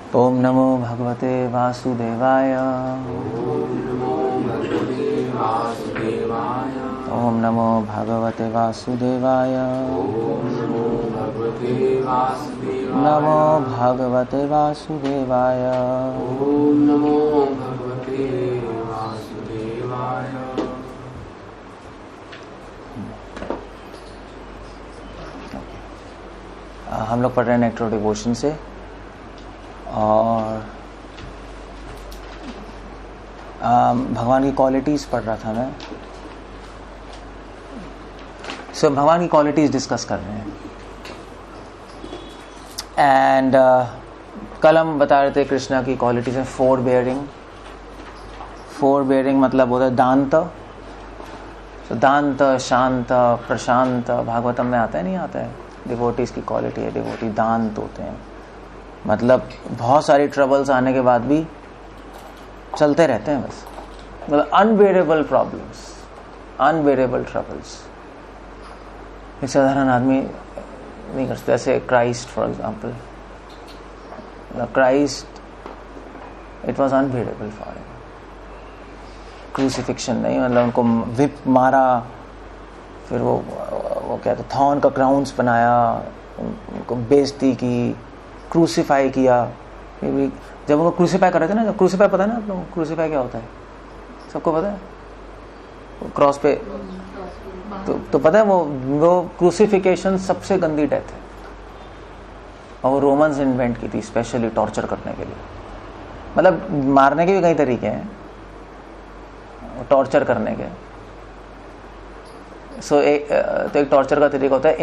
ओम नमो भगवते वासुदेवाय। ओम नमो भगवते वासुदेवाय। नमो भगवते वासुदेवाय। हम लोग पढ़ रहे हैं नेक्टर डिवोशन से, और भगवान की क्वालिटीज पढ़ रहा था मैं। सो भगवान की क्वालिटीज डिस्कस कर रहे हैं। एंड कल हम बता रहे थे कृष्णा की क्वालिटीज है फोर बेयरिंग मतलब होता है दांत। तो दांत, शांत, प्रशांत भागवतम में आता है, नहीं आता है। डिवोटीज की क्वालिटी है, डिवोटी दांत होते हैं, मतलब बहुत सारी ट्रबल्स आने के बाद भी चलते रहते हैं बस, मतलब अनबेरेबल प्रॉब्लम्स, अनबेरेबल ट्रबल्स। एक साधारण आदमी नहीं कर सकता। जैसे Christ for example, Christ it was unbearable for him. Crucifixion नहीं, मतलब उनको विप मारा, फिर वो क्या था, थॉर्न का क्राउन्स बनाया, उनको बेइज्जती की, क्रूसीफाई किया। जब उनको क्रूसीफाई कर रहे थे ना, जब क्रूसीफाई, पता है ना आप लोगों को क्रूसीफाई क्या होता है? सबको पता है? क्रॉस पे तो पता है वो क्रूसीफिकेशन सबसे गंदी डेथ है, और वो रोमन्स इन्वेंट की थी स्पेशली टॉर्चर करने के लिए। मतलब मारने के भी कई तरीके हैं, टॉर्चर करने के। तो एक टॉर्चर का तरीका होता है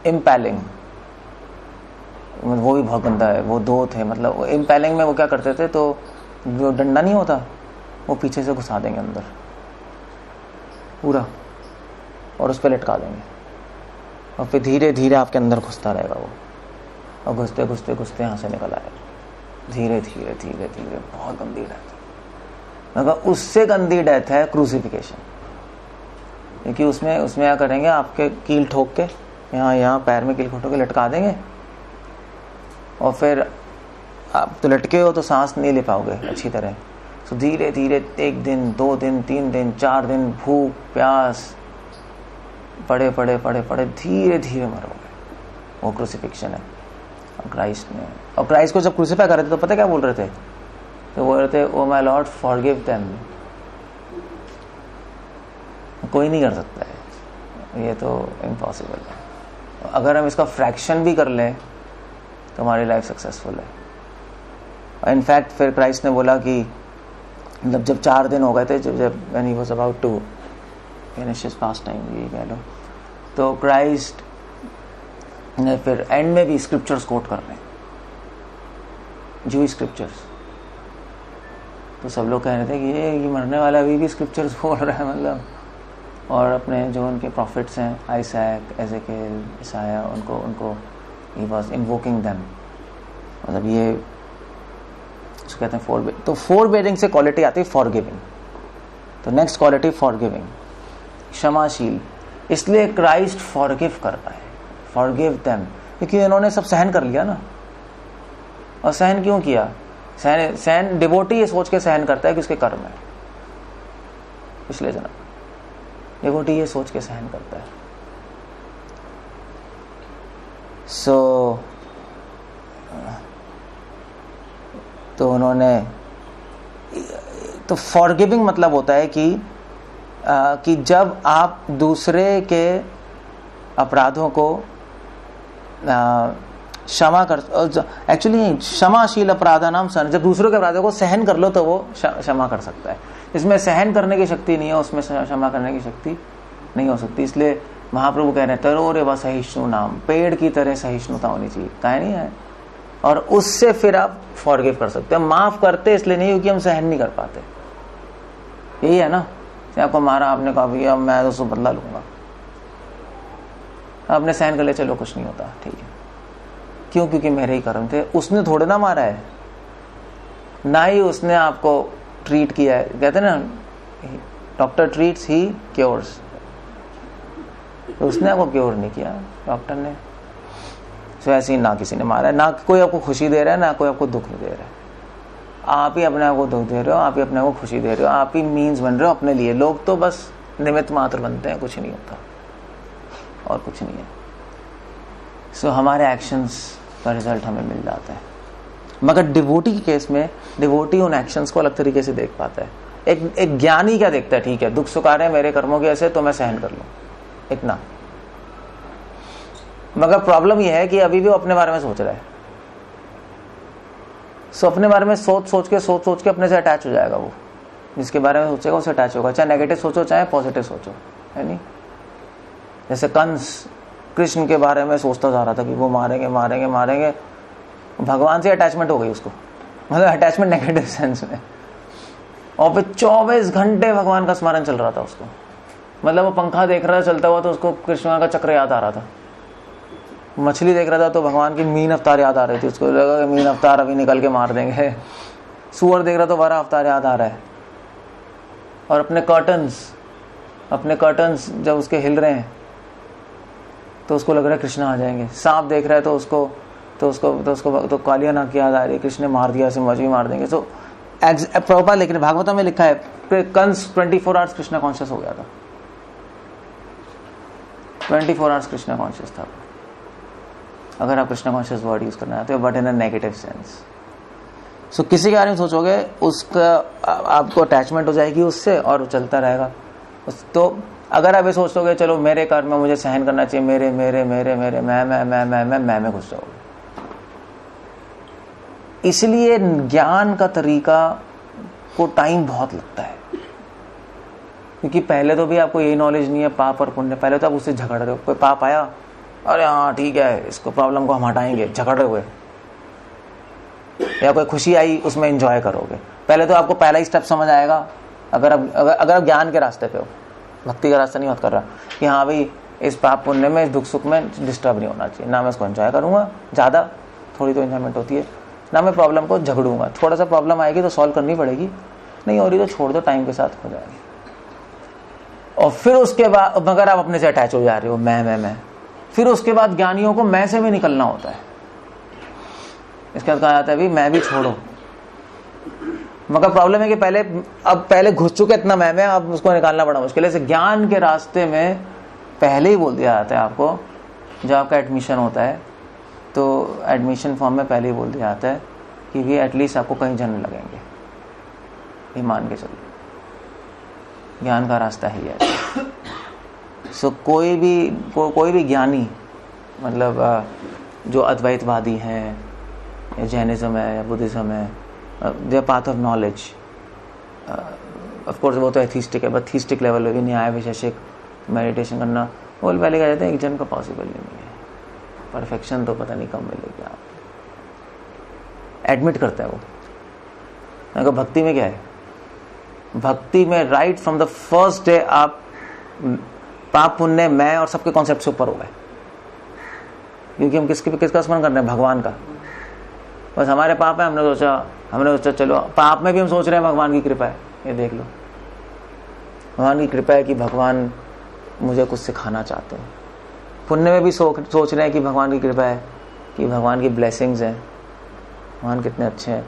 इम्पैलिंग। वो भी बहुत गंदा है। वो दो थे, मतलब इम्पैलिंग में वो क्या करते थे, तो जो डंडा नहीं होता वो पीछे से घुसा देंगे अंदर पूरा, और उस पर लटका देंगे, और फिर धीरे धीरे आपके अंदर घुसता रहेगा वो, और घुसते घुसते घुसते यहाँ से निकल आएगा धीरे धीरे धीरे धीरे। बहुत गंदी डेथ है, मगर उससे गंदी डेथ है क्रूसिफिकेशन। क्योंकि उसमें क्या करेंगे, आपके कील ठोक के यहाँ पैर में कील ठोक के लटका देंगे, और फिर आप तो लटके हो तो सांस नहीं ले पाओगे अच्छी तरह। तो धीरे धीरे 1 दिन 2 दिन 3 दिन 4 दिन भूख प्यास पड़े पड़े पड़े पड़े धीरे धीरे मरोगे। वो क्रूसिफिक्शन है। और क्राइस्ट को जब क्रूसिफाई कर रहे थे तो पता क्या बोल रहे थे? तो बोल रहे थे, oh my Lord forgive them. कोई नहीं कर सकता है, ये तो इम्पॉसिबल है। अगर हम इसका फ्रैक्शन भी कर लें तो हमारी लाइफ सक्सेसफुल है। इनफैक्ट फिर क्राइस्ट ने बोला कि मतलब जब 4 दिन हो गए थे, जब when he was about to finish his pastime, ये कह लो, तो क्राइस्ट ने फिर एंड में भी स्क्रिप्चर्स कोट कर रहे हैं, जूइश स्क्रिप्चर्स। तो सब लोग कह रहे थे कि ये मरने वाला अभी भी स्क्रिप्चर्स बोल रहा है, मतलब। और अपने जो उनके प्रॉफिट्स हैं, आइसैक, एजेकियल, ईसाया, उनको he was invoking them, मतलब ये उसको कहते हैं तो फोरबेयरिंग से क्वालिटी आती है फॉरगिविंग। तो नेक्स्ट क्वालिटी फॉरगिविंग, क्षमाशील। इसलिए क्राइस्ट फॉरगिव कर पाए, फॉरगिव देम, क्योंकि इन्होंने सब सहन कर लिया ना। और सहन क्यों किया? सहन डिवोटी ये सोच के सहन करता है कि उसके कर्म है, पिछले जन्म। डिवोटी ये सोच के सहन करता है। तो उन्होंने तो फॉरगिविंग मतलब होता है कि जब आप दूसरे के अपराधों को क्षमा कर, एक्चुअली क्षमाशील अपराधा नाम सहन, जब दूसरों के अपराधों को सहन कर लो तो वो क्षमा कर सकता है। इसमें सहन करने की शक्ति नहीं है, उसमें क्षमा करने की शक्ति नहीं हो सकती। इसलिए महाप्रभु कह रहे हैं, तरोरे व सहिष्णु नाम, पेड़ की तरह सहिष्णुता होनी चाहिए, कहा नहीं है। और उससे फिर आप फॉरगिव कर सकते हैं। माफ करते इसलिए नहीं क्योंकि हम सहन नहीं कर पाते, यही है ना। आपको मारा, आपने कहा भैया मैं तो उसको बदला लूंगा, आपने सहन कर लिया, चलो कुछ नहीं होता, ठीक है। क्यों? क्योंकि मेरे ही कर्म थे। उसने थोड़े ना मारा है, ना ही उसने आपको ट्रीट किया है। कहते ना, डॉक्टर ट्रीट्स ही क्योर्स। तो उसने आपको क्योर नहीं किया, डॉक्टर ने। तो ऐसे ही ना किसी ने मारा है, ना कोई आपको खुशी दे रहा है, ना कोई आपको दुख दे रहा है। आप ही अपने आप को दुख दे रहे हो, आप ही अपने आप को खुशी दे रहे हो, आप ही मीन्स बन रहे हो अपने लिए। लोग तो बस निमित्त मात्र बनते हैं, कुछ नहीं होता और कुछ नहीं है। सो हमारे एक्शंस का रिजल्ट हमें मिल जाता है। मगर डिवोटी के केस में डिवोटी उन एक्शंस को अलग तरीके से देख पाता है। एक ज्ञानी क्या देखता है, ठीक है दुख सुख आ रहे हैं मेरे कर्मों की वजह से, तो मैं सहन कर लूं, इतना। मगर प्रॉब्लम यह है कि अभी भी वो अपने बारे में सोच रहा है। सो अपने बारे में सोच सोच के अपने से अटैच हो जाएगा। वो जिसके बारे में सोचेगा उससे अटैच होगा, चाहे नेगेटिव सोचो चाहे पॉजिटिव सोचो, है नहीं। जैसे कंस कृष्ण के बारे में सोचता जा रहा था कि वो मारेंगे मारेंगे मारेंगे, भगवान से अटैचमेंट हो गई उसको, मतलब अटैचमेंट नेगेटिव सेंस में। और फिर 24 घंटे भगवान का स्मरण चल रहा था उसको, मतलब वो पंखा देख रहा था चलता हुआ तो उसको कृष्ण का चक्र याद आ रहा था। मछली देख रहा था तो भगवान की मीन अवतार याद आ रही थी, उसको लगा कि मीन अवतार अभी निकल के मार देंगे। सूअर देख रहा तो वराह अवतार याद आ रहा है। और अपने कर्टन्स जब उसके हिल रहे हैं तो उसको लग रहा है कृष्ण आ जाएंगे। सांप देख रहा है तो कालिया नाग की याद आ रही है, कृष्ण ने मार दिया, सिंह भी मार देंगे। तो प्रभुपाद लेकिन भागवतम में लिखा है कंस 24 आवर्स कृष्ण कॉन्शियस हो गया था, 24 आवर्स कृष्ण कॉन्शियस था। अगर आप कृष्ण कॉन्शियस वर्ड यूज करना चाहते हो, but in a negative sense. So किसी के बारे में सोचोगे उसका आपको अटैचमेंट हो जाएगी उससे और वो चलता रहेगा। तो अगर आप ये सोचोगे चलो मेरे कर्म में मुझे सहन करना चाहिए, मेरे मेरे मेरे मेरे मैं में घुस जाओगे। इसलिए ज्ञान का तरीका को टाइम बहुत लगता है, क्योंकि पहले तो भी आपको यही नॉलेज नहीं है पाप और पुण्य। पहले तो आप उससे झगड़ रहे हो, कोई पाप आया, अरे हाँ ठीक है इसको प्रॉब्लम को हम हटाएंगे, झगड़ रहे हुए। या कोई खुशी आई उसमें एंजॉय करोगे। पहले तो आपको पहला ही स्टेप समझ आएगा, अगर आप ज्ञान के रास्ते पे हो, भक्ति का रास्ता नहीं मत कर रहा कि हाँ भाई इस पाप पुण्य में, इस दुख सुख में डिस्टर्ब नहीं होना चाहिए, ना मैं इसको एंजॉय करूंगा, ज़्यादा थोड़ी तो एंजॉयमेंट होती है, ना मैं प्रॉब्लम को झगड़ूंगा। थोड़ा सा प्रॉब्लम आएगी तो सॉल्व करनी पड़ेगी, नहीं हो रही तो छोड़ दो, टाइम के साथ हो जाएगी। और फिर उसके बाद मगर आप अपने से अटैच हो जा रहे हो, मैं फिर उसके बाद ज्ञानियों को मैं से भी निकलना होता है। इसके बाद कहा जाता है भी मैं भी छोड़ो। मगर प्रॉब्लम है कि पहले घुस चुके इतना मैं अब उसको निकालना बड़ा मुश्किल है। इसे ज्ञान के रास्ते में पहले ही बोल दिया जाता है आपको, जब आपका एडमिशन होता है तो एडमिशन फॉर्म में पहले ही बोल दिया जाता है कि भी एटलीस्ट आपको कहीं जन्म लगेंगे, ये मान के चलिए। ज्ञान का रास्ता ही है। सो कोई भी ज्ञानी, मतलब जो अद्वैतवादी हैं या जैनिज्म है या बुद्धिज्म है, the path of knowledge, of course वो तो एथिस्टिक है, बट थीस्टिक लेवल पे भी न्याय विशेषिक मेडिटेशन करना वो पहले कह जाते हैं एक जन का पॉसिबल ही नहीं है, परफेक्शन तो पता नहीं कब मिलेगी। आप एडमिट करता है वो। अगर भक्ति में क्या है, भक्ति में right from the first day आप पाप पुण्य मैं और सबके कॉन्सेप्ट से ऊपर हो गए, क्योंकि हम किसका स्मरण कर रहे हैं, भगवान का। बस हमारे पाप है, हमने सोचा चलो पाप में भी हम सोच रहे हैं भगवान की कृपा है। ये देख लो, भगवान की कृपा है कि भगवान मुझे कुछ सिखाना चाहते हैं। पुण्य में भी सोच रहे हैं कि भगवान की कृपा है, कि भगवान की ब्लेसिंग्स हैं, भगवान कितने अच्छे हैं।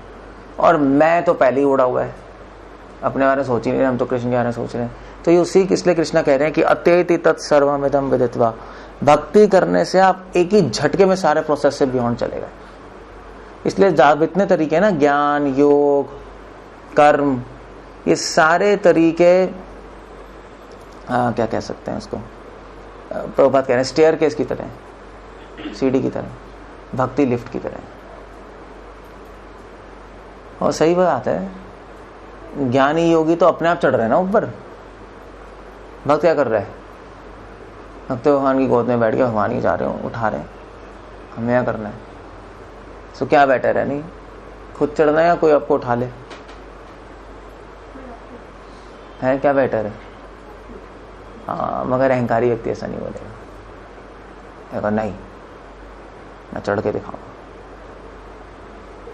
और मैं तो पहले ही उड़ा हुआ है, अपने बारे में सोच ही नहीं रहे, हम तो कृष्ण के बारे में सोच रहे हैं। तो ये उसी इसलिए कृष्ण कह रहे हैं कि अत्येति तत्सर्वमिदं विदित्वा। भक्ति करने से आप एक ही झटके में सारे प्रोसेस से बियॉन्ड चले गए। इसलिए इतने तरीके हैं ना, ज्ञान, योग, कर्म, ये सारे तरीके क्या कह सकते हैं उसको, प्रभुपाद कह रहे हैं स्टेयरकेस की तरह, सीढ़ी की तरह, भक्ति लिफ्ट की तरह। और सही बात है, ज्ञानी योगी तो अपने आप चढ़ रहे हैं ना ऊपर। भक्त क्या कर रहा है, भक्त भगवान की गोद में बैठ के भगवान ही जा रहे हो, उठा रहे हैं, हमें क्या करना है। तो क्या बेटर है, नहीं खुद चढ़ना है या कोई आपको उठा ले, है क्या बेटर है। हाँ, मगर अहंकारी व्यक्ति ऐसा नहीं बोलेगा, अगर नहीं मैं चढ़ के दिखाऊंगा।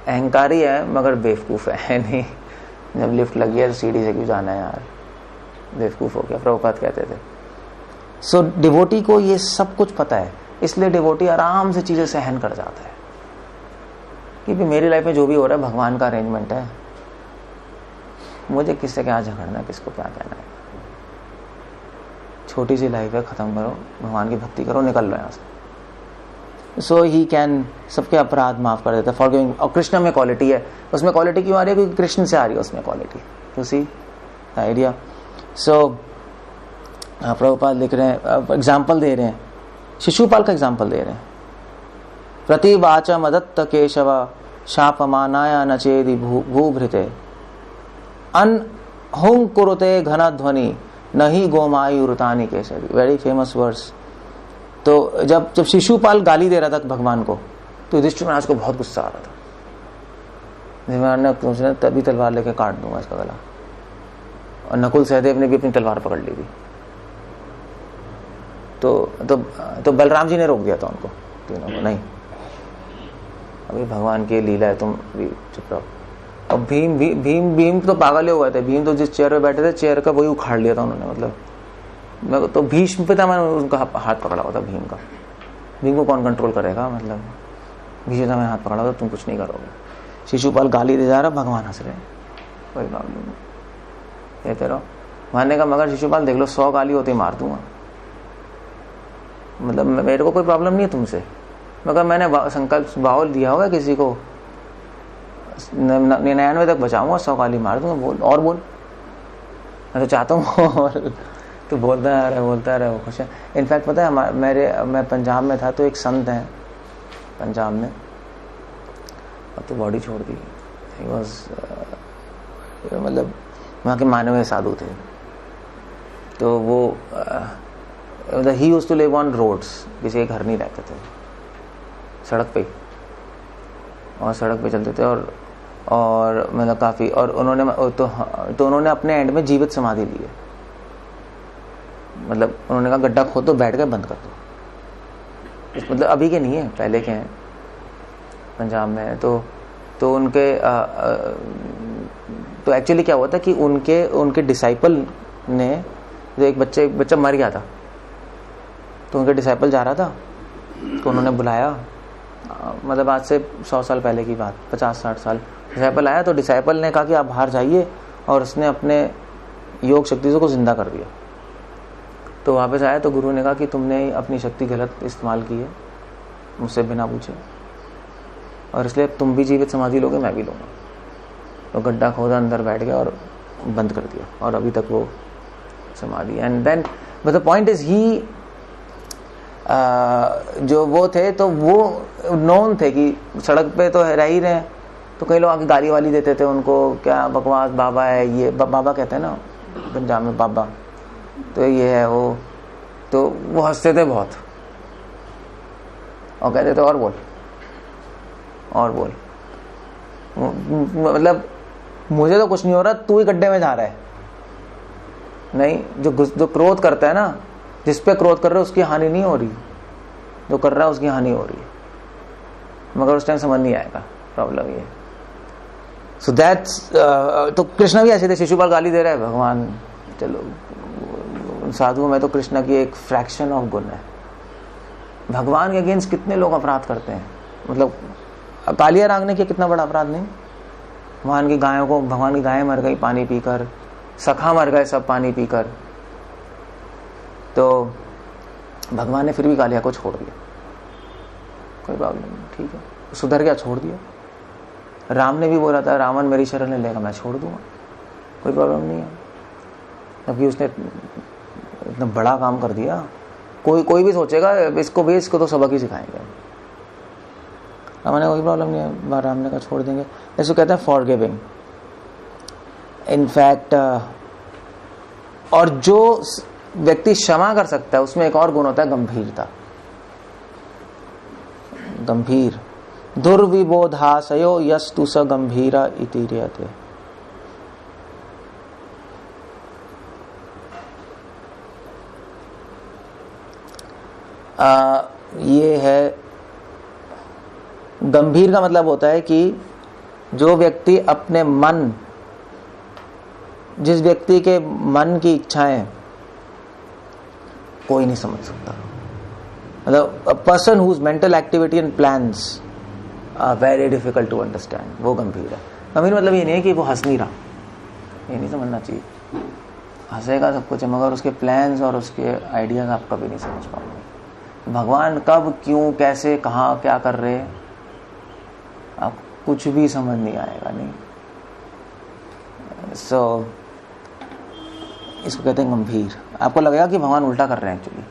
अहंकारी है मगर बेवकूफ है नहीं। जब लिफ्ट लगी है तो सीढ़ी से क्यों जाना है यार, बेवकूफ हो गया, प्रभुपाद कहते थे। सो डिवोटी को ये सब कुछ पता है। इसलिए डिवोटी आराम से चीजें सहन कर जाता है कि भी मेरी लाइफ में जो भी हो रहा है भगवान का अरेंजमेंट है, मुझे किससे क्या झगड़ना है, किसको क्या कहना है। छोटी सी लाइफ है, खत्म करो, भगवान की भक्ति करो, निकल लो यहाँ से। सो ही कैन सबके अपराध माफ कर देता है, फॉरगिविंग। और कृष्ण में क्वालिटी है, उसमें क्वालिटी क्यों आ रही है? क्योंकि कृष्ण से आ रही है उसमें quality. To see the idea. So Prabhupada लिख रहे हैं, एग्जाम्पल दे रहे हैं, शिशुपाल का एग्जाम्पल दे रहे हैं। प्रतिवाचा मदत्त केशव शापमानाया न चेदि भूभृते अन हुं कुरुते घन ध्वनि नहीं गोमायुरतानि केसरी। Very famous verse. तो जब शिशुपाल गाली दे रहा था भगवान को, तो युधिष्ठिर महाराज को बहुत गुस्सा आ रहा था। ने तभी तलवार लेके काट दूंगा इसका गला। और नकुल सहदेव ने भी अपनी तलवार पकड़ ली थी। तो बलराम जी ने रोक दिया था उनको, तीनों को, नहीं अभी भगवान की लीला है, तुम भी चुप रहो। और भीम तो पागल हो गए थे। भीम तो जिस चेयर पे बैठे थे, चेयर का वही उखाड़ लिया था उन्होंने। मतलब मैं तो भीष्म पे था, मैंने उनका हाथ पकड़ा हुआ था भीम का। भीम को कौन कंट्रोल करेगा? मतलब भीष्म था, मैं हाथ पकड़ा हुआ था, तुम कुछ नहीं करोगे। शिशुपाल गाली दे जा रहा, भगवान हंस रहे, कोई प्रॉब्लम नहीं, कहते रहो। मानने का मगर शिशुपाल देख लो, 100 गाली होती मार दूंगा, मतलब मेरे को कोई प्रॉब्लम नहीं है तुमसे, मगर मैंने संकल्प बाहुल दिया होगा किसी को 99 तक बचाऊंगा, 100 गाली मार दूंगा। बोल और बोल, मैं तो चाहता हूँ तो बोलता रहे वो खुश है। इनफैक्ट पता है मैं पंजाब में था, तो एक संत है पंजाब में, अब तो बॉडी छोड़ दी। ही वाज मतलब वहाँ के माने हुए साधु थे। तो वो he used to live on roads, किसी के घर नहीं रहते थे, सड़क पे, और सड़क पे चलते थे। और मतलब काफी, और उन्होंने अपने एंड में जीवित समाधि ली है। मतलब उन्होंने कहा गड्ढा खोद दो, बैठ के बंद कर दो। मतलब अभी के नहीं है, पहले के हैं, पंजाब में है। तो उनके तो एक्चुअली क्या हुआ था कि उनके डिसाइपल ने, जो एक बच्चा मर गया था, तो उनके डिसाइपल जा रहा था, तो उन्होंने बुलाया, मतलब आज से 100 साल पहले की बात, 50-60 साल। डिसाइपल आया, तो डिसाइपल ने कहा कि आप बाहर जाइए, और उसने अपने योग शक्ति को जिंदा कर दिया। तो वापस आया, तो गुरु ने कहा कि तुमने अपनी शक्ति गलत इस्तेमाल की है, मुझसे बिना पूछे, और इसलिए तुम भी जीवित समाधि लोगे, मैं भी लूँगा। तो गड्ढा खोदा, अंदर बैठ गया और बंद कर दिया, और अभी तक वो समाधि। And then but the point is he जो वो थे, तो वो नोन थे कि सड़क पे तो रह ही रहे हैं। तो कई लोग आके गाली वाली देते थे उनको, क्या बकवास बाबा है ये, बाबा कहते हैं ना पंजाब में, बाबा, तो ये है वो। तो वो हंसते थे बहुत और कहते थे और बोल। मतलब मुझे तो कुछ नहीं हो रहा, तू ही गड्ढे में जा रहा है। नहीं, जो क्रोध करता है ना, जिस पे क्रोध कर रहे हो उसकी हानि नहीं हो रही, जो कर रहा है उसकी हानि हो रही है, मगर उस टाइम समझ नहीं आएगा, प्रॉब्लम ये। सो दैट्स तो कृष्ण भी ऐसे थे। शिशुपाल गाली दे रहा है, भगवान चलो साधुओं में तो कृष्ण की एक फ्रैक्शन ऑफ गुण है। भगवान के अगेंस्ट कितने लोग अपराध करते हैं, मतलब कालिया राग ने किया कितना बड़ा अपराध नहीं। भगवान की गायें मर गई पानी पीकर, सखा मर गए सब पानी पीकर, तो भगवान ने फिर भी कालिया को छोड़ दिया, कोई प्रॉब्लम नहीं, ठीक है, सुधर गया, छोड़ दिया। राम ने भी बोला था, रावण मेरी शरण लेगा, मैं छोड़ दूंगा, कोई प्रॉब्लम नहीं है, क्योंकि उसने इतना बड़ा काम कर दिया। कोई भी सोचेगा इसको तो सबक ही सिखाएंगे, हमारे कोई प्रॉब्लम नहीं है, राम ने कहा छोड़ देंगे। इसको कहते हैं फॉरगिविंग। इनफैक्ट और जो व्यक्ति क्षमा कर सकता है, उसमें एक और गुण होता है गंभीरता। गंभीर, दुर्विबोधाशयो यस्तु स गंभीरा इति रियते। ये है गंभीर का मतलब होता है कि जो व्यक्ति अपने मन, जिस व्यक्ति के मन की इच्छाएं कोई नहीं समझ सकता, मतलब a person whose mental activity and plans are very difficult to understand, वो गंभीर है। गंभीर मतलब ये नहीं है कि वो हंस नहीं रहा, ये नहीं समझना चाहिए। हंसेगा सब कुछ है, मगर उसके प्लान्स और उसके आइडियाज आप कभी नहीं समझ पाओगे। भगवान कब, क्यों, कैसे, कहाँ, क्या कर रहे हैं, आप कुछ भी समझ नहीं आएगा। नहीं, सो इसको कहते हैं गंभीर। आपको लगेगा कि भगवान उल्टा कर रहे हैं एक्चुअली।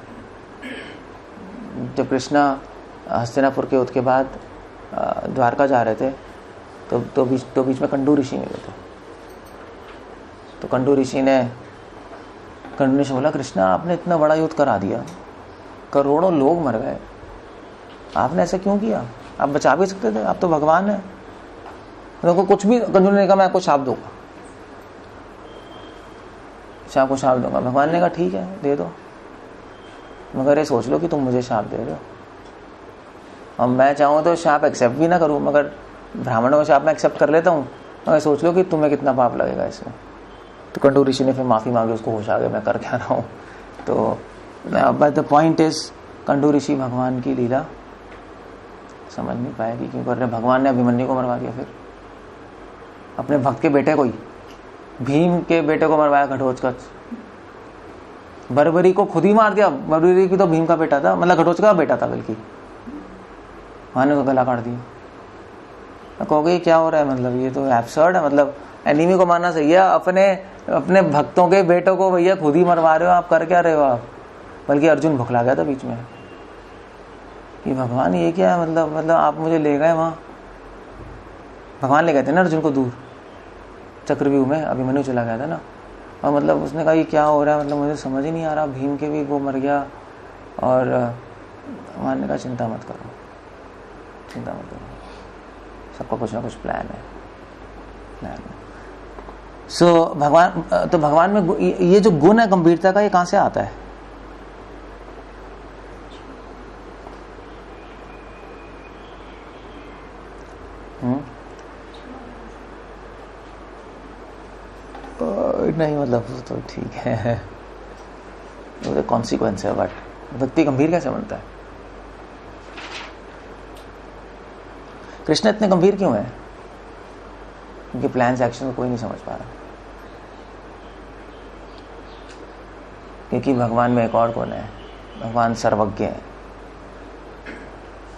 जब कृष्णा हस्तिनापुर के युद्ध के बाद द्वारका जा रहे थे तो बीच में कंडू ऋषि मिले थे। तो कंडू ऋषि ने बोला, कृष्णा आपने इतना बड़ा युद्ध करा दिया, करोड़ों लोग मर गए, आपने ऐसा क्यों किया? आप बचा भी सकते थे, आप तो भगवान है। उनको कुछ भी, कंडू ने कहा मैं आपको शाप दूंगा, शाप को शाप दूंगा। भगवान ने कहा ठीक है दे दो, मगर ये सोच लो कि तुम मुझे शाप दे दो, और मैं चाहूँ तो शाप एक्सेप्ट भी ना करूँ, मगर ब्राह्मणों का शाप मैं एक्सेप्ट कर लेता हूँ, मगर सोच लो कि तुम्हें कितना पाप लगेगा इसमें। तो कंडू ऋषि ने फिर माफ़ी मांगी, उसको होश आ गया मैं कर क्या रहा हूँ। तो but the point is, Kandu ऋषि भगवान की लीला समझ नहीं पाया कि क्यों कर रहे। भगवान ने अभिमन्यु को मरवा दिया, फिर अपने भक्त के बेटे को ही, भीम के बेटे को मरवाया घटोत्कच। बर्बरी को खुद ही मार दिया, बर्बरी की तो भीम का बेटा था, मतलब घटोत्कच का बेटा था बल्कि, वहां ने तो गला काट दिया। कहोगे क्या हो रहा है, मतलब ये तो एब्सर्ड है, मतलब एनिमी को मारना सही है, अपने भक्तों के बेटों को भैया खुद ही मरवा रहे हो, आप कर क्या रहे हो आप। बल्कि अर्जुन भुखला गया था बीच में कि भगवान ये क्या है, मतलब आप मुझे ले गए वहां। भगवान ले गए थे ना अर्जुन को दूर, चक्रव्यूह में अभिमन्यु चला गया था ना, और मतलब उसने कहा ये क्या हो रहा है, मतलब मुझे समझ ही नहीं आ रहा, भीम के भी वो मर गया। और भगवान ने कहा चिंता मत करो, चिंता मत करो, सबका कुछ ना कुछ प्लान है। सो भगवान में ये जो गुण है गंभीरता का, ये कहां से आता है? नहीं, मतलब तो ठीक है, वो कॉन्सिक्वेंस है, बट व्यक्ति गंभीर कैसे बनता है? कृष्ण इतने गंभीर क्यों है? उनके प्लान्स, एक्शन को कोई नहीं समझ पा रहा, क्योंकि भगवान में एक और गुण है, भगवान सर्वज्ञ है,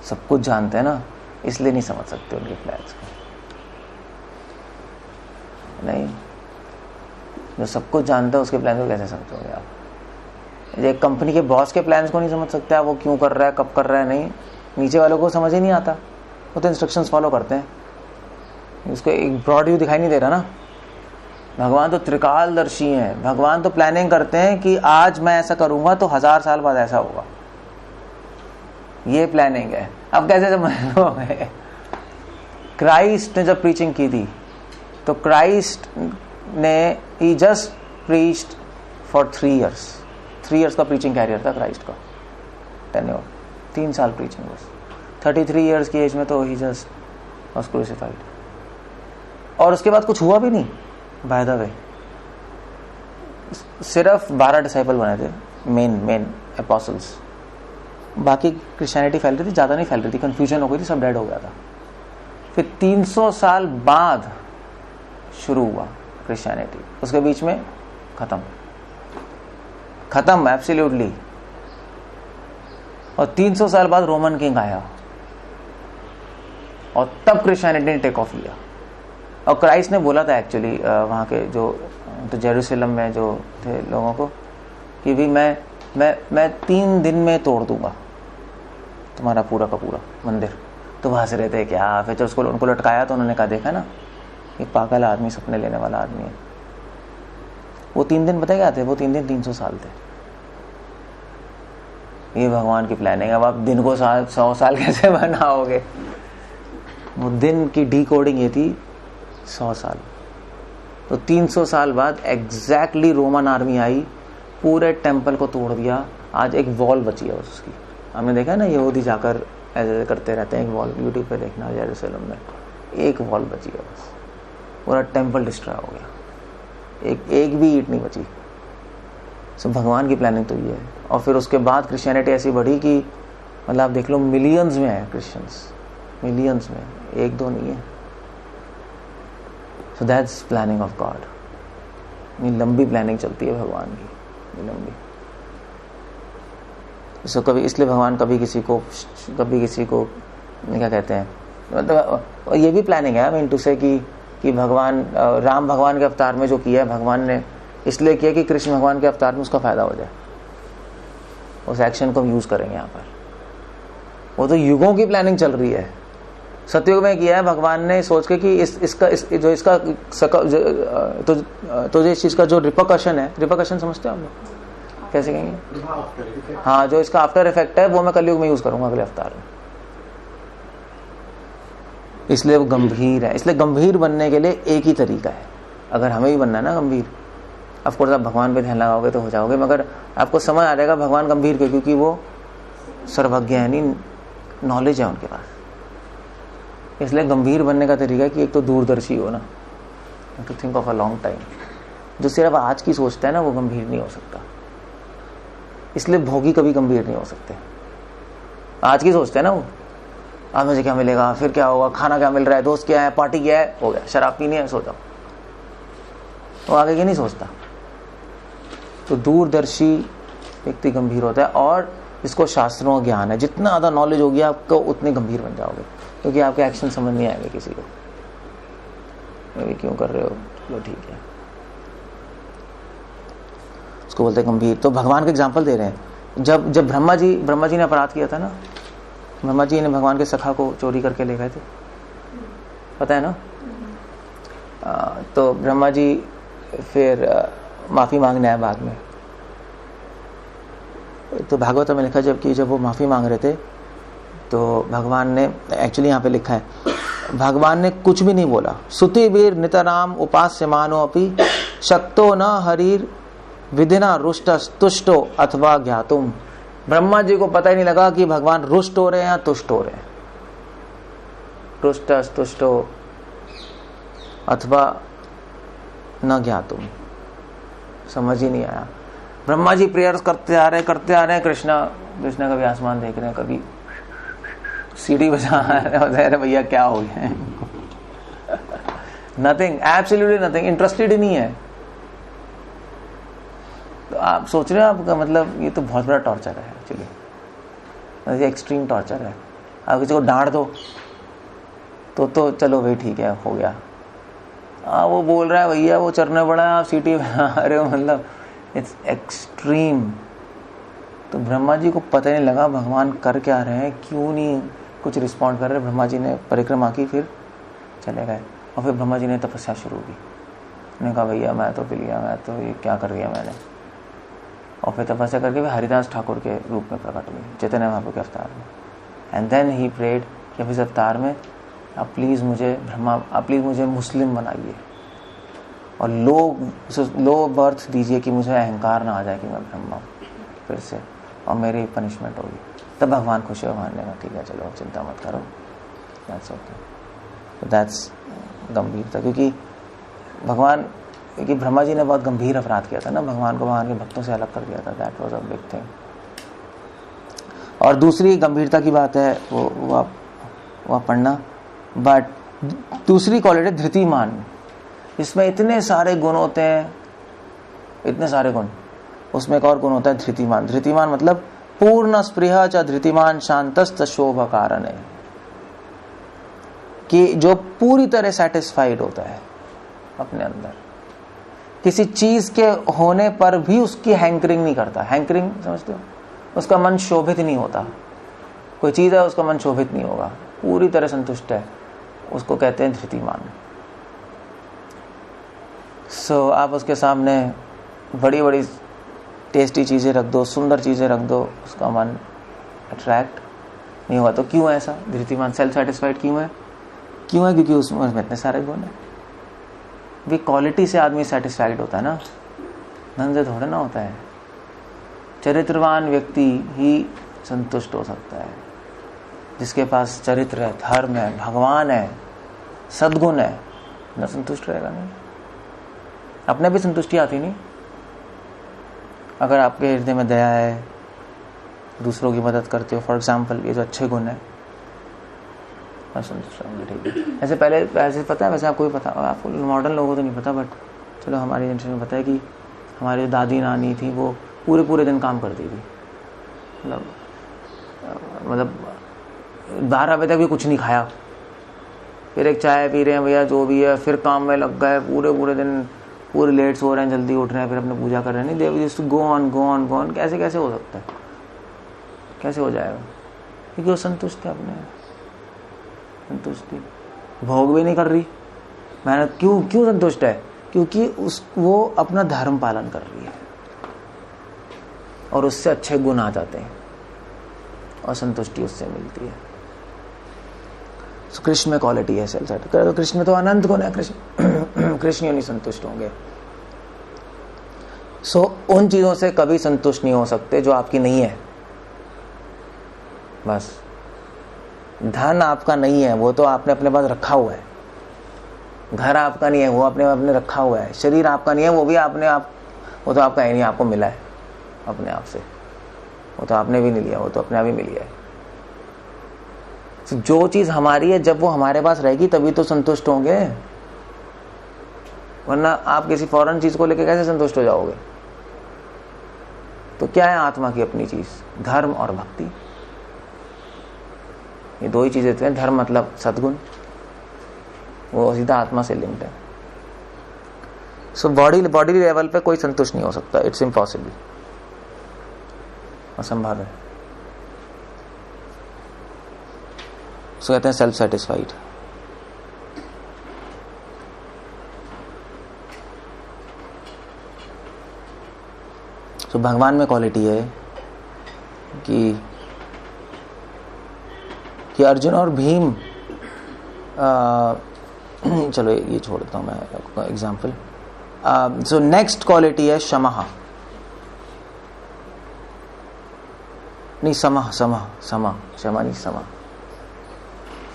सब कुछ जानते हैं ना, इसलिए नहीं समझ सकते उनके प्लान्स को। नहीं, जो सब कुछ जानता है उसके प्लान को कैसे समझोगे आप? एक कंपनी के बॉस के प्लान्स को नहीं समझ सकते आप, वो क्यों कर रहा है, कब कर रहा है, नहीं, नीचे वालों को समझ ही नहीं आता, वो तो इंस्ट्रक्शंस फॉलो करते हैं, उसको एक ब्रॉड व्यू दिखाई नहीं दे रहा ना। भगवान तो त्रिकालदर्शी हैं, भगवान तो प्लानिंग करते हैं कि आज मैं ऐसा करूंगा तो 1000 साल बाद ऐसा होगा, ये प्लानिंग है। अब कैसे समझ लोगे? क्राइस्ट ने जब प्रीचिंग की थी तो क्राइस्ट ने ही just preached for 3 years, 3 years का प्रीचिंग कैरियर था क्राइस्ट का, टेन्योर 3 साल प्रीचिंग बस। 33 years की एज में तो ही जस्ट वाज क्रूसिफाइड, और उसके बाद कुछ हुआ भी नहीं। बाय द वे, सिर्फ 12 डिसाइपल बने थे, मेन एपोस्टल्स, बाकी क्रिश्चियनिटी फैल रही थी, ज्यादा नहीं फैल रही थी, कंफ्यूजन हो गई थी, सब डेड हो गया था। फिर 300 साल बाद शुरू हुआ क्रिश्चियनिटी, उसके बीच में खत्म एब्सोल्युटली। और 300 साल बाद रोमन किंग आया और तब क्रिश्चियनिटी ने टेक ऑफ लिया। और क्राइस्ट ने बोला था एक्चुअली वहाँ के जो तो जेरूसलम में जो थे लोगों को कि भी मैं 3 दिन में तोड़ दूंगा तुम्हारा पूरा का पूरा मंदिर। तो वहाँ से रहते क्या, फिर जब उनको लटकाया तो उन्होंने कहा देखा ना, ये पागल आदमी, सपने लेने वाला आदमी है। वो 3 दिन पता क्या थे? वो 3 दिन 300 साल थे। ये भगवान की प्लानिंग है। अब आप दिन को 100 साल कैसे बनाओगे? वो दिन की डिकोडिंग ये थी 100 साल। तो 300 साल बाद एग्जैक्टली रोमन आर्मी आई, पूरे टेम्पल को तोड़ दिया। आज एक वॉल बची है उसकी, हमने देखा ना, यहूदी जाकर ऐसे करते रहते हैं। एक वॉल यूट्यूब पे देखना, जेरूसलम में एक वॉल बची है बस, पूरा टेम्पल डिस्ट्रॉय हो गया, एक भी ईंट नहीं बची। सो भगवान की प्लानिंग तो ये है। और फिर उसके बाद क्रिश्चियनिटी ऐसी बढ़ी कि मतलब आप देख लो मिलियंस में है क्रिश्चियंस, मिलियंस में, एक दो नहीं है। So that's planning of God. ये लंबी प्लानिंग चलती है भगवान की, ये लंबी। सो कभी इसलिए भगवान कभी किसी को क्या कहते हैं, मतलब ये भी प्लानिंग है, आई मीन टू से कि भगवान राम भगवान के अवतार में जो किया है भगवान ने इसलिए किया कि कृष्ण भगवान के अवतार में उसका फायदा हो जाए, उस एक्शन को हम यूज करेंगे यहाँ पर। वो तो युगों की प्लानिंग चल रही है। सतयुग में किया है भगवान ने सोच के कि इसका इस चीज का जो रिपरकशन है, रिपरकशन समझते हो आप लोग कैसे कहेंगे? हाँ, जो इसका आफ्टर इफेक्ट है वो मैं कलयुग में यूज करूंगा अगले अवतार में। इसलिए वो गंभीर है। इसलिए गंभीर बनने के लिए एक ही तरीका है, अगर हमें भी बनना है ना गंभीर, ऑफ कोर्स आप भगवान पे ध्यान लगाओगे तो हो जाओगे, मगर आपको समझ आ जाएगा भगवान गंभीर क्यों, क्योंकि वो सर्वज्ञ है, नहीं नॉलेज है उनके पास। इसलिए गंभीर बनने का तरीका है कि एक तो दूरदर्शी हो ना, to think of a long time. जो सिर्फ आज की सोचता है ना वो गंभीर नहीं हो सकता। इसलिए भोगी कभी गंभीर नहीं हो सकते। आज की सोचते हैं ना वो, आज मुझे क्या मिलेगा, फिर क्या होगा, खाना क्या मिल रहा है, दोस्त क्या है, पार्टी क्या है, हो गया, शराब पीनी है, सो जाओ। तो आगे की नहीं सोचता। तो दूरदर्शी व्यक्ति गंभीर होता है, और इसको शास्त्रों का ज्ञान है। जितना ज्यादा नॉलेज होगी आपको उतने गंभीर बन जाओगे, क्योंकि आपके एक्शन समझ नहीं आएंगे किसी को, ये क्यों कर रहे हो, चलो ठीक है, उसको बोलते हैं गंभीर। तो भगवान के एग्जाम्पल दे रहे हैं। जब ब्रह्मा जी ने अपराध किया था ना, ब्रह्मा जी ने भगवान के सखा को चोरी करके ले गए थे, पता है ना? तो ब्रह्मा जी फिर माफी मांगने आए बाद में। तो भागवत में लिखा जब वो माफी मांग रहे थे तो भगवान ने, एक्चुअली यहाँ पे लिखा है भगवान ने कुछ भी नहीं बोला। सुति वीर नितराम उपास्य मानो अपि शक्तो न हरीर विधिना रुष्ट तुष्टो अथवा ज्ञातुम। ब्रह्मा जी को पता ही नहीं लगा कि भगवान रुष्ट हो रहे हैं या तुष्ट हो रहे हैं, रुष्ट तुष्टो अथवा न ज्ञातुम, समझ ही नहीं आया। ब्रह्मा जी प्रेयर्स करते आ रहे हैं, कृष्णा कभी आसमान देख रहे हैं, कभी सीढ़ी बजा रहे हैं, भैया क्या हो गया? नथिंग, एब्सोल्युटली नथिंग, इंटरेस्टेड ही नहीं है। तो आप सोच रहे हो आपका मतलब ये तो बहुत बड़ा टॉर्चर है एक्चुअली, एक्सट्रीम टॉर्चर है। आप किसी को डांट दो तो चलो भाई ठीक है, हो गया। वो बोल रहा है भैया वो चरने पड़ा है, आप सीटी बना रहे हो, मतलब इट्स एक्सट्रीम। तो ब्रह्मा जी को पता नहीं लगा भगवान कर क्या रहे हैं, क्यों नहीं कुछ रिस्पॉन्ड कर रहे। ब्रह्मा जी ने परिक्रमा की, फिर चले गए, और फिर ब्रह्मा जी ने तपस्या शुरू की। उन्होंने कहा भैया मैं तो पी लिया, मैं तो ये क्या कर दिया मैंने। और फिर तपस्या करके वे हरिदास ठाकुर के रूप में प्रकट हुई, चैतन्य महाप्रभु के अवतार में। एंड देन ही प्रेड कि अब इस अवतार में आप प्लीज़ मुझे मुस्लिम बनाइए, और लो बर्थ दीजिए कि मुझे अहंकार ना आ जाए कि मैं ब्रह्मा फिर से, और मेरी पनिशमेंट होगी। तब भगवान खुश है, भगवान ने कहा ठीक है चलो चिंता मत करो, दैट्स ओके। दैट्स गंभीरता, क्योंकि ब्रह्मा जी ने बहुत गंभीर अपराध किया था ना, भगवान को भगवान के भक्तों से अलग कर दिया था। That was a big thing. और दूसरी गंभीरता की बात है वो आप पढ़ना, बट दूसरी क्वालिटी धृतिमान। इसमें इतने सारे गुण होते हैं, इतने सारे गुण, उसमें एक और गुण होता है धृतिमान। धृतिमान मतलब पूर्ण स्पृहा च धृतिमान शांतस्त शोभा कारण है, कि जो पूरी तरह सेटिस्फाइड होता है अपने अंदर, किसी चीज के होने पर भी उसकी हैंकरिंग नहीं करता। हैंकरिंग समझते हो? उसका मन शोभित नहीं होता। कोई चीज है उसका मन शोभित नहीं होगा, पूरी तरह संतुष्ट है, उसको कहते हैं धृतिमान। सो आप उसके सामने बड़ी बड़ी टेस्टी चीजें रख दो, सुंदर चीजें रख दो, उसका मन अट्रैक्ट नहीं होगा। तो क्यों है ऐसा? धृतिमान सेल्फ सेटिस्फाइड क्यों है? क्योंकि उसमें इतने सारे गुण है। भी क्वालिटी से आदमी सेटिस्फाइड होता है ना, धन से थोड़ा ना होता है। चरित्रवान व्यक्ति ही संतुष्ट हो सकता है, जिसके पास चरित्र है, धर्म है, भगवान है, सद्गुण है, न संतुष्ट रहेगा नहीं। अपने भी संतुष्टि आती नहीं। अगर आपके हृदय में दया है, दूसरों की मदद करते हो, फॉर एग्जाम्पल ये जो अच्छे गुण है, संतुष्ट होंगे, ठीक है। ऐसे पहले ऐसे पता है, वैसे आपको भी पता, आपको मॉडर्न लोगों को तो नहीं पता, बट चलो हमारी जनरेशन में पता है कि हमारी जो दादी नानी थी वो पूरे दिन काम करती थी, मतलब 12 बजे तक भी कुछ नहीं खाया, फिर एक चाय पी रहे हैं भैया जो भी है, फिर काम में लग गए, पूरे दिन पूरे लेट सो रहे हैं, जल्दी उठ रहे हैं, फिर अपने पूजा कर रहे हैं। नहीं, they used to go on. कैसे हो सकता है, कैसे हो जाएगा? क्योंकि वो संतुष्ट है, अपने संतुष्टि, भोग भी नहीं कर रही मेहनत। क्यों संतुष्ट है? क्योंकि वो अपना धर्म पालन कर रही है और उससे अच्छे गुण आ जाते हैं और संतुष्टि उससे मिलती है। तो कृष्ण में क्वालिटी है सेल्फ सेटिस्फाइड। तो कृष्ण में तो अनंत गुण है, कृष्ण नहीं संतुष्ट होंगे। सो उन चीजों से कभी संतुष्ट नहीं हो सकते जो आपकी नहीं है। बस धन आपका नहीं है, वो तो आपने अपने पास रखा हुआ है। घर आपका नहीं है, वो आपने रखा हुआ है। शरीर आपका नहीं है, वो भी वो तो आपका है नहीं, आपको मिला है अपने आप से। वो तो आपने भी नहीं लिया, वो तो अपने आप ही मिल गया है। तो जो चीज हमारी है, जब वो हमारे पास रहेगी तभी तो संतुष्ट होंगे, वरना आप किसी फॉरेन चीज को लेकर कैसे संतुष्ट हो जाओगे? तो क्या है आत्मा की अपनी चीज? धर्म और भक्ति, ये दो ही चीजें हैं। धर्म मतलब सद्गुण, वो सीधा आत्मा से लिंक्ड है। सो बॉडी लेवल पे कोई संतुष्ट नहीं हो सकता, इट्स इम्पॉसिबल, असंभव है। सो कहते हैं सेल्फ सेटिस्फाइड। तो भगवान में क्वालिटी है कि अर्जुन और भीम, चलो ये छोड़ देता हूं मैं एग्जाम्पल। सो नेक्स्ट क्वालिटी है क्षमा नहीं, क्षमा नहीं, समा।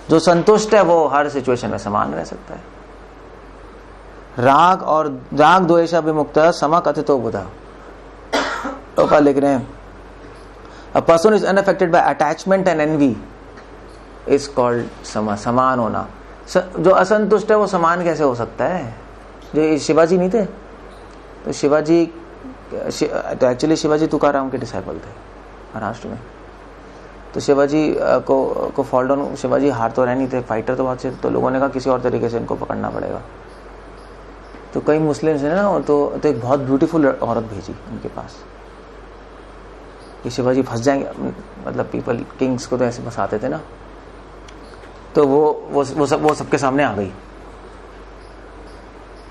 जो संतुष्ट है वो हर सिचुएशन में समान रह सकता है। राग द्वेषाभिमुक्त समा कथितो बुधा। टोपा लिख रहे हैं, a person is unaffected by attachment and envy is called समा, समान होना। जो असंतुष्ट है वो समान कैसे हो सकता है? जो शिवाजी नहीं थे, तो शिवाजी तो एक्चुअली शिवाजी तुकाराम के डिसाइपल थे महाराष्ट्र में। तो शिवाजी को फॉल डाउन, शिवाजी हार तो रहे नहीं थे, फाइटर तो बहुत से, तो लोगों ने कहा किसी और तरीके से इनको पकड़ना पड़ेगा। तो कई मुस्लिम्स ने ना तो एक बहुत ब्यूटीफुल औरत भेजी उनके पास कि शिवाजी फंस जाएंगे, मतलब पीपल किंग्स को तो ऐसे फंसाते थे ना। तो वो सबके सामने आ गई।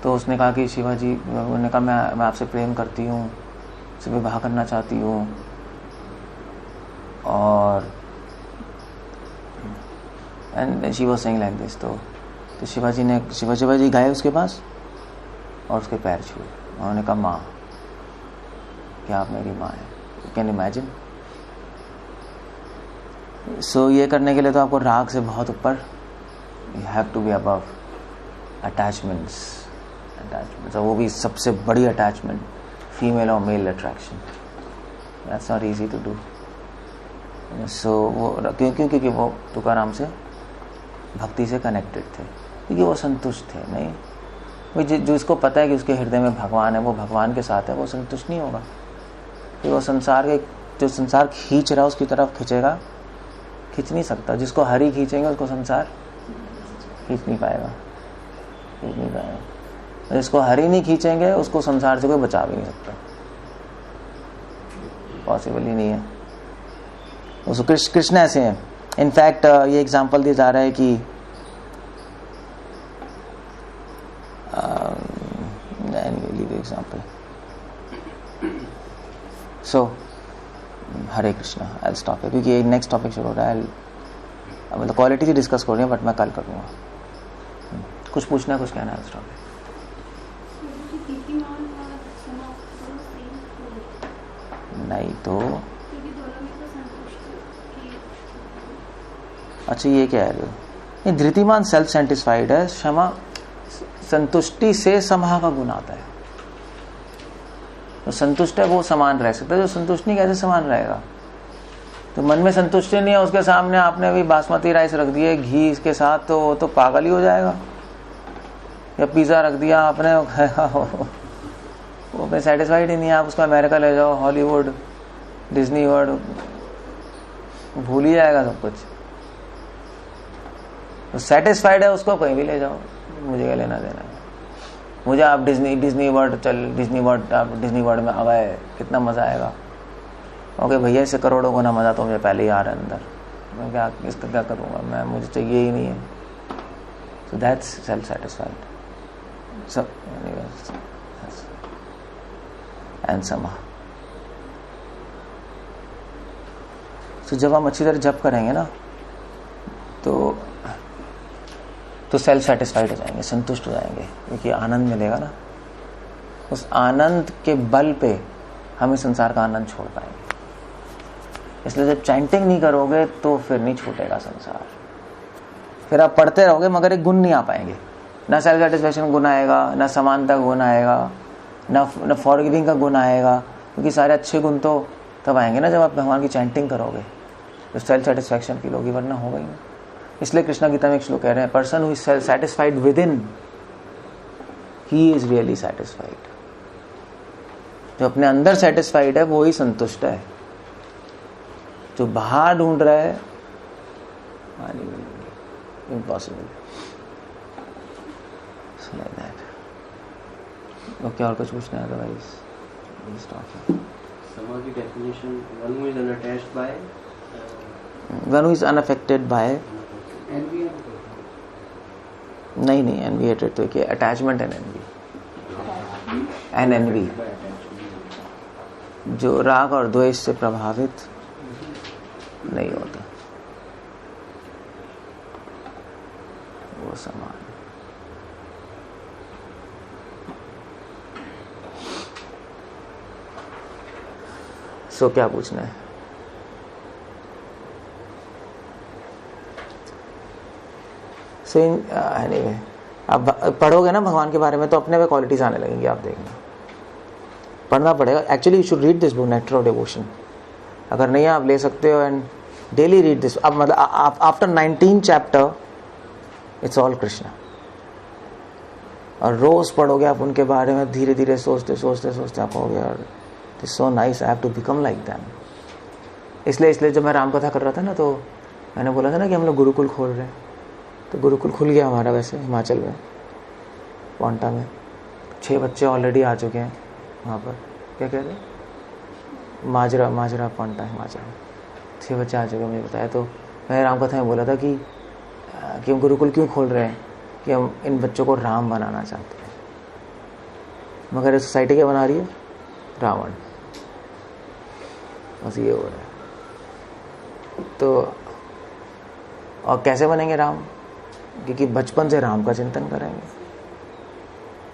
तो उसने कहा कि शिवाजी, उन्होंने कहा मैं आपसे प्रेम करती हूँ, से विवाह करना चाहती हूँ, और and she was saying like this. तो शिवाजी गए उसके पास और उसके पैर छुए। उन्होंने कहा माँ, क्या आप मेरी माँ है? You can imagine. सो ये करने के लिए तो आपको राग से बहुत ऊपर, you have to be above attachments. वो भी सबसे बड़ी अटैचमेंट, फीमेल और male attraction, that's not easy to do. So वो क्योंकि वो तुकाराम से भक्ति से कनेक्टेड थे, क्योंकि वो संतुष्ट थे। नहीं, वो जो इसको पता है कि उसके हृदय में भगवान है, वो भगवान के साथ है, वो संतुष्ट नहीं होगा। कि वो जो संसार खींच रहा है उसकी तरफ खींचेगा, खींच नहीं सकता। जिसको हरि खींचेंगे उसको संसार खींच नहीं पाएगा। जिसको हरि नहीं खींचेंगे उसको संसार से कोई बचा भी नहीं सकता, पॉसिबल ही नहीं है। उसको कृष्ण ऐसे हैं। इनफैक्ट ये एग्जाम्पल दिया जा रहा है कि example. So Hare Krishna, I stop है क्योंकि नेक्स्ट टॉपिक शुरू हो रहा है। मतलब क्वालिटी से डिस्कस कर रही हूँ, बट मैं कल करूँगा। कुछ पूछना है, कुछ कहना है? स्टॉप है। नहीं तो अच्छा, ये क्या है? ये धृतिमान सेल्फ सेटिस्फाइड है। क्षमा संतुष्टि से समा का गुण आता है। तो संतुष्ट है वो समान रह सकता है, जो संतुष्ट नहीं कैसे समान रहेगा? तो मन में संतुष्टि नहीं है, उसके सामने आपने भी बासमती राइस रख दिए घी इसके साथ, तो वो तो पागल ही हो जाएगा। या पिज़्ज़ा रख दिया आपने, वो पे सेटिस्फाइड ही नहीं है। आप उसको अमेरिका ले जाओ, हॉलीवुड, डिज्नी वर्ल्ड, भूल ही जाएगा सब कुछ। तो सेटिस्फाइड है उसको कहीं भी ले जाओ, मुझे क्या लेना देना है। मुझे आप डिज्नी वर्ल्ड में आ गए, कितना मजा आएगा। ओके भैया, इससे करोड़ों गुना मजा तो मुझे पहले ही आ रहा है अंदर, मैं क्या इसका क्या करूँगा, मैं मुझे चाहिए ही नहीं है। So that's self satisfied and समा। तो जब हम अच्छी तरह जप करेंगे ना तो सेल्फ सेटिस्फाइड हो जाएंगे, संतुष्ट हो जाएंगे, क्योंकि आनंद मिलेगा ना। उस आनंद के बल पे हम इस संसार का आनंद छोड़ पाएंगे। इसलिए जब चैंटिंग नहीं करोगे तो फिर नहीं छूटेगा संसार। फिर आप पढ़ते रहोगे मगर एक गुण नहीं आ पाएंगे। ना सेल्फ सेटिस्फैक्शन गुण आएगा, ना समानता गुण आएगा, ना फॉरगिविंग का गुण आएगा, क्योंकि सारे अच्छे गुण तो तब आएंगे ना जब आप भगवान की चैंटिंग करोगे, तो सेल्फ सेटिस्फैक्शन फील होगी, वरना होगा ही नहीं। इसलिए कृष्णा गीता में एक श्लोक कह रहे हैं, person who is self satisfied with in, he is really satisfied. जो अपने अंदर सेटिस्फाइड है वो ही संतुष्ट है। जो बाहर ढूंढ रहा है इम्पॉसिबल। Like that. ओके, और कुछ पूछना है? अदरवाइज समाधि definition, one who is unattached by, one who is unaffected by, नहीं एनवी हेटेड तो क्या, अटैचमेंट एंड एनवी, जो राग और द्वेष से प्रभावित नहीं होता, वो समान। सो क्या पूछना है? सो एनीवे, आप पढ़ोगे ना भगवान के बारे में तो अपने में क्वालिटीज आने लगेंगी, आप देखना। पढ़ना पड़ेगा। Actually you should read this book, nectar of devotion. अगर नहीं आप ले सकते हो, एंड डेली रीड दिस। अब मतलब after 19 chapter it's all Krishna, और रोज पढ़ोगे आप उनके बारे में, धीरे धीरे सोचते सोचते सोचते आप कहोगे यार it's so nice, I have to become like them. इसलिए जब मैं राम कथा कर रहा था ना, तो मैंने बोला था ना कि हम लोग गुरुकुल खोल रहे हैं, तो गुरुकुल खुल गया हमारा वैसे हिमाचल में, पोंटा में। 6 बच्चे ऑलरेडी आ चुके हैं वहाँ पर, क्या कहते हैं, माजरा पोंटा हिमाचल में 6 बच्चे आ चुके हैं, मुझे बताया। तो मैंने राम कथा में बोला था कि हम गुरुकुल क्यों खोल रहे हैं, कि हम इन बच्चों को राम बनाना चाहते हैं। मगर ये सोसाइटी क्या बना रही है? रावण। बस ये हो रहा है। तो और कैसे बनेंगे राम? क्योंकि बचपन से राम का चिंतन करेंगे,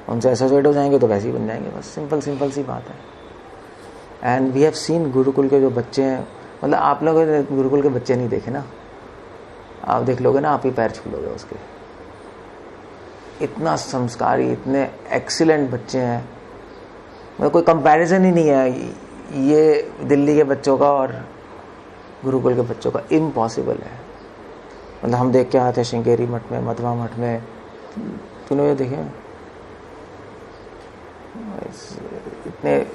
उनसे एसोसिएट हो जाएंगे तो वैसे ही बन जाएंगे। बस सिंपल सी बात है। And we have seen gurukul के जो बच्चे हैं, मतलब आप लोग गुरुकुल के बच्चे नहीं देखे ना, आप देख लोगे ना, आप ही पैर छू लोगे उसके। इतना संस्कारी, इतने एक्सीलेंट बच्चे हैं, मतलब कोई कंपैरिजन ही नहीं है ये दिल्ली के बच्चों का और गुरुकुल के बच्चों का, इम्पॉसिबल है। मतलब हम देख के आते हैं श्रृंगेरी मठ में, मध्वा मठ में, तूने ये देखे, इतने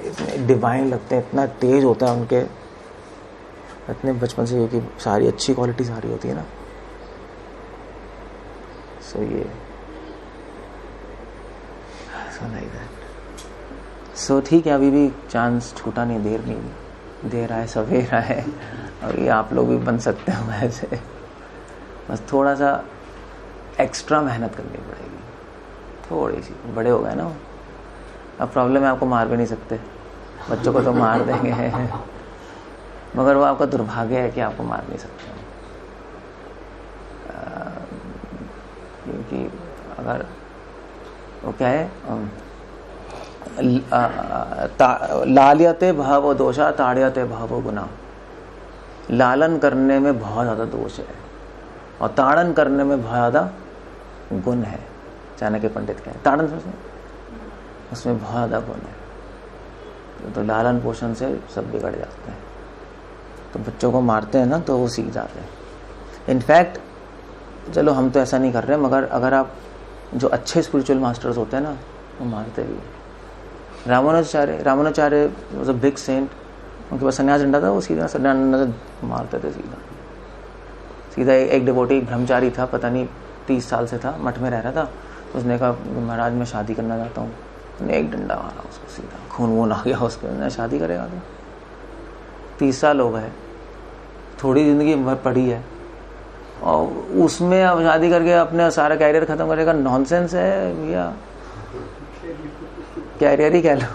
डिवाइन लगते हैं, इतना तेज होता है उनके, इतने बचपन से, क्योंकि सारी अच्छी क्वालिटी सारी होती है ना। सो ये लाइक दैट। सो ठीक है, अभी भी चांस छूटा नहीं, देर आए सवेरा है, अभी आप लोग भी बन सकते हो ऐसे। बस थोड़ा सा एक्स्ट्रा मेहनत करनी पड़ेगी, थोड़ी सी। बड़े हो गए ना, अब प्रॉब्लम है आपको मार भी नहीं सकते, बच्चों को तो मार देंगे मगर वो आपका दुर्भाग्य है कि आपको मार नहीं सकते, क्योंकि अगर वो क्या है, लालियते भाव दोषा ताड़यते भाव गुना। लालन करने में बहुत ज़्यादा दोष है और ताड़न करने में बहुत ज़्यादा गुण है। चाणक्य पंडित कहें ताड़न उसमें बहुत ज़्यादा गुण है। तो लालन पोषण से सब बिगड़ जाते हैं। तो बच्चों को मारते हैं ना तो वो सीख जाते हैं. इनफैक्ट चलो हम तो ऐसा नहीं कर रहे, मगर अगर आप जो अच्छे स्पिरिचुअल मास्टर्स होते हैं ना वो मारते भी. Ramanujacharya was a big saint. उनके पास संन्यास डंडा था, वो सीधा मारते थे सीधा. एक डिवोटी ब्रह्मचारी था, पता नहीं 30 साल से था, मठ में रह रहा था. उसने कहा महाराज मैं शादी करना चाहता हूँ. उसने एक डंडा मारा उसको, सीधा खून वून आ गया उसके. शादी करेगा तो 30 साल हो गए, थोड़ी जिंदगी पड़ी है और उसमें अब शादी करके अपने सारा कैरियर खत्म करेगा. नॉनसेंस है भैया, कैरियर ही कह लो.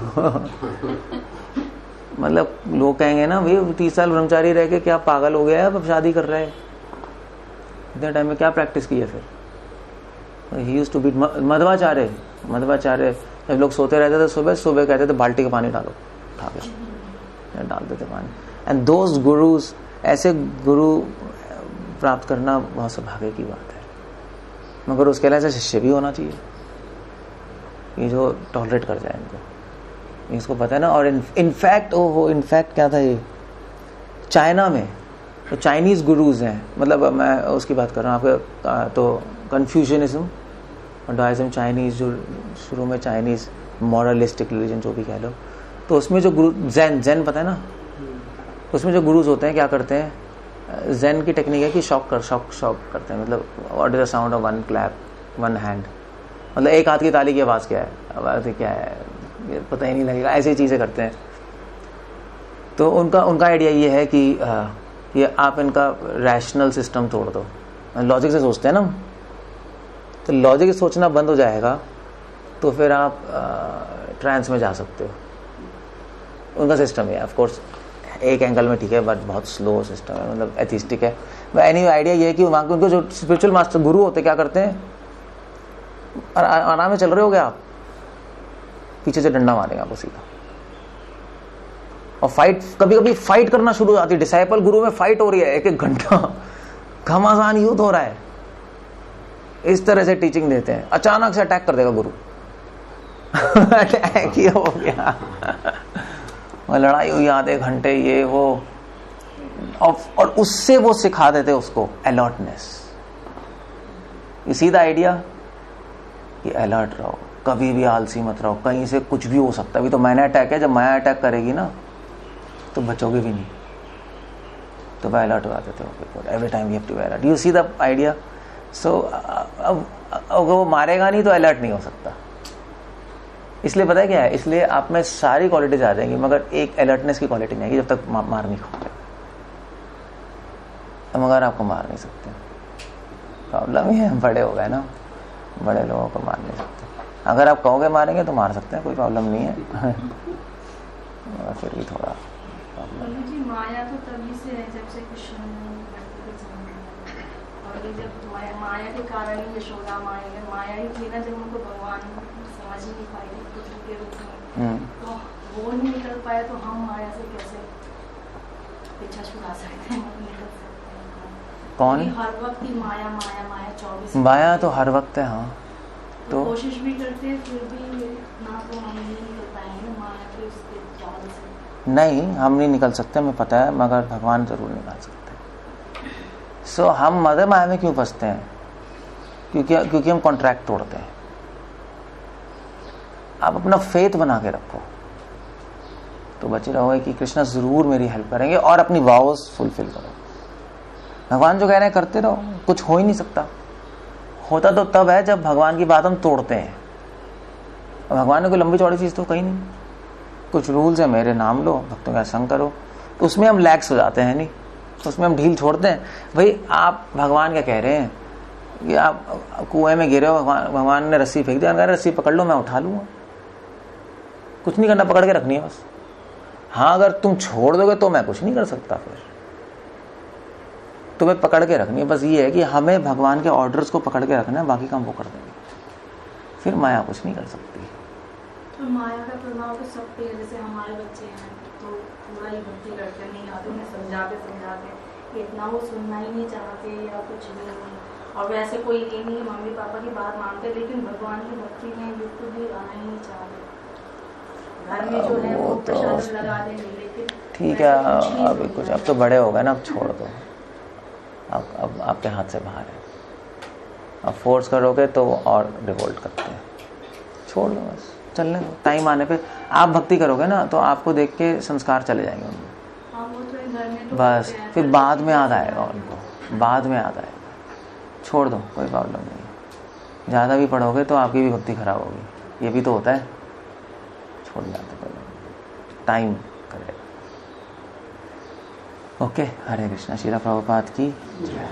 मतलब लोग कहेंगे ना भाई 30 साल ब्रह्मचारी रह के क्या पागल हो गया है, अब शादी कर रहे हैं. इतने टाइम में क्या प्रैक्टिस की है फिर. He used to be Madhvacharya. जब लोग सोते रहते थे सुबह कहते थे बाल्टी का पानी डालो, उठा के डाल देते पानी. एंड दोज गुरुज, ऐसे गुरु प्राप्त करना बहुत सौभाग्य की बात है. मगर उसके लिए ऐसा शिष्य भी होना चाहिए ये जो टॉलरेट कर जाए इनको, इसको पता है ना. और इनफैक्ट क्या था ये, चाइना में तो चाइनीज गुरुज हैं. मतलब मैं उसकी बात कर रहा हूँ आपके, तो कन्फ्यूशनिज्म और डाइज्म, चाइनीज जो शुरू में चाइनीज मॉरलिस्टिक रिलीजन जो भी कह लो, तो उसमें जो गुरु जैन पता है ना, उसमें जो गुरुज होते हैं क्या करते हैं, जैन की टेक्निक है कि शॉक करते हैं. मतलब what is the sound of one clap one hand, मतलब एक हाथ की ताली की आवाज़ क्या है, आवाज़ क्या है ये पता ही नहीं लगेगा. ऐसी चीज़ें करते हैं. तो उनका आइडिया ये है कि ये आप इनका रैशनल सिस्टम तोड़ दो. लॉजिक से सोचते हैं ना, तो लॉजिक से सोचना बंद हो जाएगा तो फिर आप ट्रांस में जा सकते हो. उनका सिस्टम है. ऑफ कोर्स एक एंगल में ठीक है, बट बहुत स्लो सिस्टम है, मतलब एथिस्टिक है. एनी आइडिया ये है कि वहाँ के उनको जो स्पिरिचुअल मास्टर गुरु होते क्या करते हैं, आराम में चल रहे हो गया आप, पीछे से डंडा मारेंगे आपको सीधा. और फाइट, कभी फाइट करना शुरू हो जाती है. डिसाइपल गुरु में फाइट हो रही है 1-1 घंटा, घमासान युद्ध हो रहा है. इस तरह से टीचिंग देते हैं. अचानक से अटैक कर देगा गुरु. अटैक ही हो गया, लड़ाई हुई आधे घंटे ये वो, और उससे वो सिखा देते उसको अलर्टनेस. ये सीधा आइडिया कि अलर्ट रहो, कभी भी आलसी मत रहो, कहीं से कुछ भी हो सकता है. अभी तो माया अटैक है, जब माया अटैक करेगी ना तो बचोगे भी नहीं. तो वह अलर्ट हो जाते थे every time you have to be alert. You see the idea. So अब अगर वो मारेगा नहीं तो अलर्ट नहीं हो सकता. इसलिए पता है क्या है, इसलिए आप में सारी क्वालिटीज आ जाएंगी मगर एक अलर्टनेस की क्वालिटी नहीं आएगी जब तक मार नहीं खाओगे. मगर आपको मार नहीं सकते. प्रॉब्लम ही है, बड़े हो गए ना, बड़े लोगों को मार नहीं सकते. अगर आप कहोगे मारेंगे तो मार सकते हैं, कोई प्रॉब्लम नहीं है. फिर भी थोड़ा जी माया तो तभी से है जब से कृष्ण और ये जब माया के कारण ही यशोदा माया ही थी ना, जब उनको भगवान समझ ही नहीं पाए पुत्र के रूप में, तो वो नहीं निकल पाया तो हम माया से कैसे पीछा छुड़ा सकते हैं, निकल सकते हैं. कौन? हर वक्त ही माया 24 माया तो हर वक्त है. हाँ तो कोशिश भी करते हैं फिर भी ना, तो हम नहीं निकल पाएंगे माया के उसके जाल से. नहीं, हम नहीं निकल सकते, हमें पता है, मगर भगवान जरूर निकाल सकते हैं. सो हम मदर माया में क्यों फंसते हैं? क्योंकि हम कॉन्ट्रैक्ट तोड़ते हैं. आप अपना फेथ बना के रखो तो बचे रहोगे कि कृष्णा जरूर मेरी हेल्प करेंगे, और अपनी वाउस फुलफिल करो. भगवान जो कह रहे हैं करते रहो, कुछ हो ही नहीं सकता. होता तो तब है जब भगवान की बात हम तोड़ते हैं. भगवान ने कोई लंबी चौड़ी चीज तो कही नहीं. कुछ रूल्स है, मेरे नाम लो, भक्तों का संग करो, उसमें हम लैक्स हो जाते हैं. नहीं, उसमें हम ढील छोड़ते हैं. भाई आप भगवान क्या कह रहे हैं कि आप कुएं में गिरे हो, भगवान ने रस्सी फेंक दी, रस्सी पकड़ लो, मैं उठा लूंगा. कुछ नहीं करना, पकड़ के रखनी है बस. हाँ अगर तुम छोड़ दोगे तो मैं कुछ नहीं कर सकता. फिर तुम्हें पकड़ के रखनी है. बस ये है कि हमें भगवान के ऑर्डर्स को पकड़ के रखना है, बाकी काम वो कर देंगे. फिर माया कुछ नहीं कर सकती. तो माया का प्रभाव तो सब पे, जैसे हमारे बच्चे हैं तो पूरा ही भक्ति करते नहीं आते, उन्हें समझाते इतना वो सुनना ही नहीं चाहते या कुछ नहीं. और वैसे कोई ये नहीं है मम्मी पापा की बात मानते, लेकिन भगवान की भक्ति में बिल्कुल भी आना ही नहीं चाहते. घर में जो है वो प्रसाद लगा देंगे, लेकिन ठीक है अभी कुछ, अब तो बड़े हो गए ना, अब छोड़ दो, अब आपके हाथ से बाहर है। अब फोर्स करोगे तो और रिवोल्ट करते हैं, छोड़ दो बस, चलने दो। टाइम आने पे आप भक्ति करोगे ना तो आपको देख के संस्कार चले जाएंगे उनमें, बस फिर बाद में याद आएगा उनको, बाद में याद आएगा, छोड़ दो, कोई प्रॉब्लम नहीं। ज़्यादा भी पढ़ोगे तो आपकी भी भक्ति खराब होगी, ये भी तो होता है, छोड़ जाते पहले, टाइम करेगा। ओके, हरे कृष्णा। श्रील प्रभुपाद की जय।